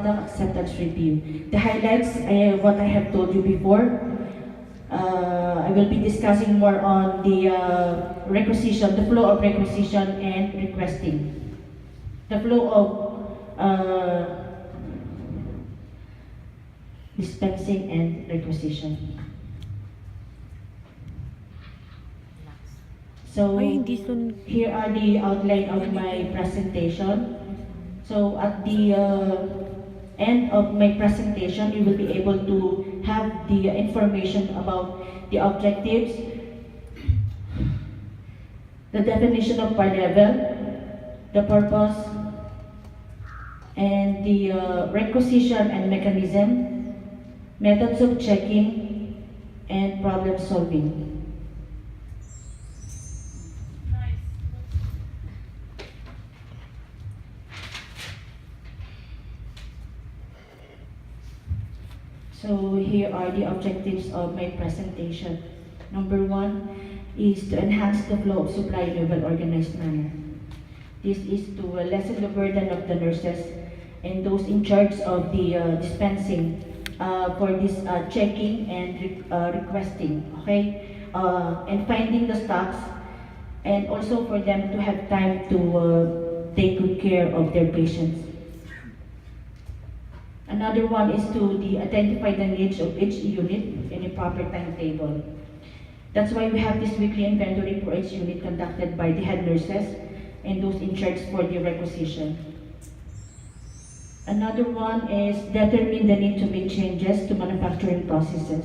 acceptance review. The highlights, what I have told you before. I will be discussing more on the requisition, the flow of requisition and requesting. The flow of dispensing and requisition. So here are the outline of my presentation. So at the end of my presentation, you will be able to have the information about the objectives, the definition of per level, the purpose, and the requisition and mechanism, methods of checking, and problem solving. So here are the objectives of my presentation. Number one is to enhance the flow of supply in a well-organized manner. This is to lessen the burden of the nurses and those in charge of the dispensing for this checking and requesting, okay? And finding the stocks, and also for them to have time to take good care of their patients. Another one is to identify the needs of each unit in a proper timetable. That's why we have this weekly inventory for each unit conducted by the head nurses and those in charge for the requisition. Another one is determine the need to make changes to manufacturing processes.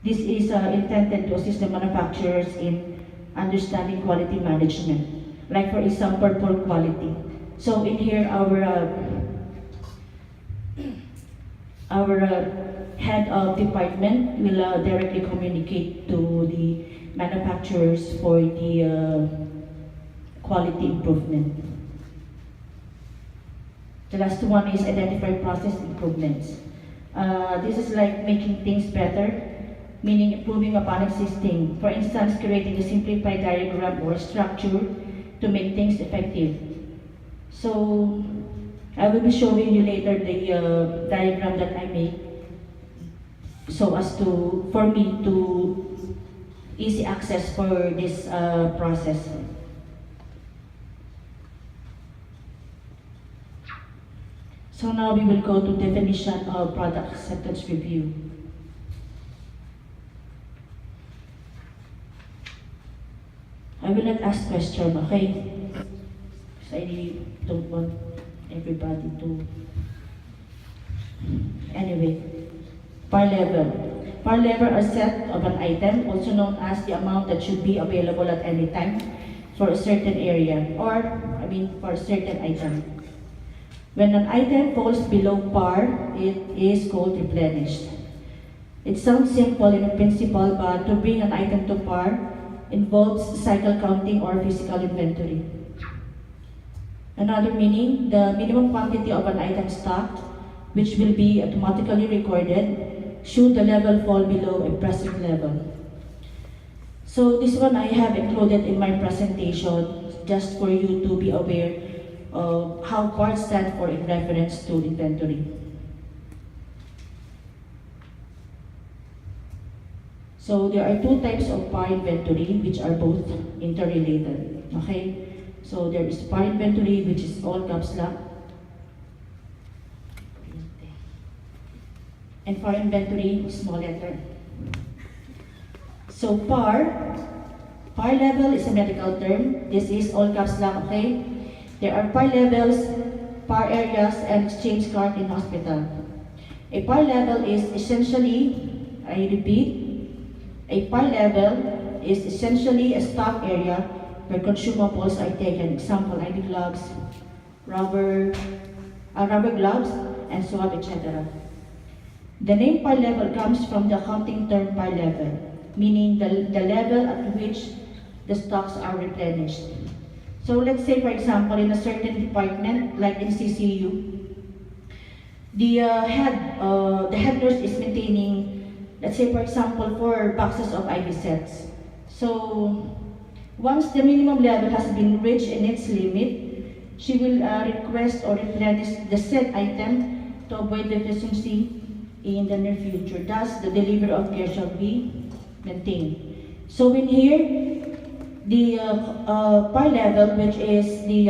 This is intended to assist the manufacturers in understanding quality management, like for example, for quality. So in here, our head of department will directly communicate to the manufacturers for the quality improvement. The last one is identify process improvements. This is like making things better, meaning improving upon existing. For instance, creating a simplified diagram or structure to make things effective. So I will be showing you later the diagram that I made, so as for me to easy access for this process. So now we will go to definition of product acceptance review. I will not ask question, okay? Because I really don't want everybody to. Anyway, par level. Par level are set of an item, also known as the amount that should be available at any time for a certain area, or for a certain item. When an item falls below par, it is called replenished. It sounds simple in principle, but to bring an item to par involves cycle counting or physical inventory. Another meaning, the minimum quantity of an item stocked, which will be automatically recorded, should the level fall below a present level. So this one I have included in my presentation, just for you to be aware of how PAR stands for in reference to inventory. So there are two types of PAR inventory, which are both interrelated, okay? So there is par inventory, which is all caps lock, and par inventory, small letter. So par level is a medical term. This is all caps lock, okay? There are par levels, par areas, and exchange card in hospital. A par level is essentially, I repeat, a par level is essentially a stock area where consumables are taken. Example, IV gloves, rubber gloves, and so on, etc. The name par level comes from the accounting term par level, meaning the level at which the stocks are replenished. So let's say, for example, in a certain department, like in CCU, the head nurse is maintaining, let's say, for example, 4 boxes of IV sets. So once the minimum level has been reached in its limit, she will request or replenish the said item to avoid deficiency in the near future. Thus, the delivery of care shall be maintained. So in here, the par level, which is the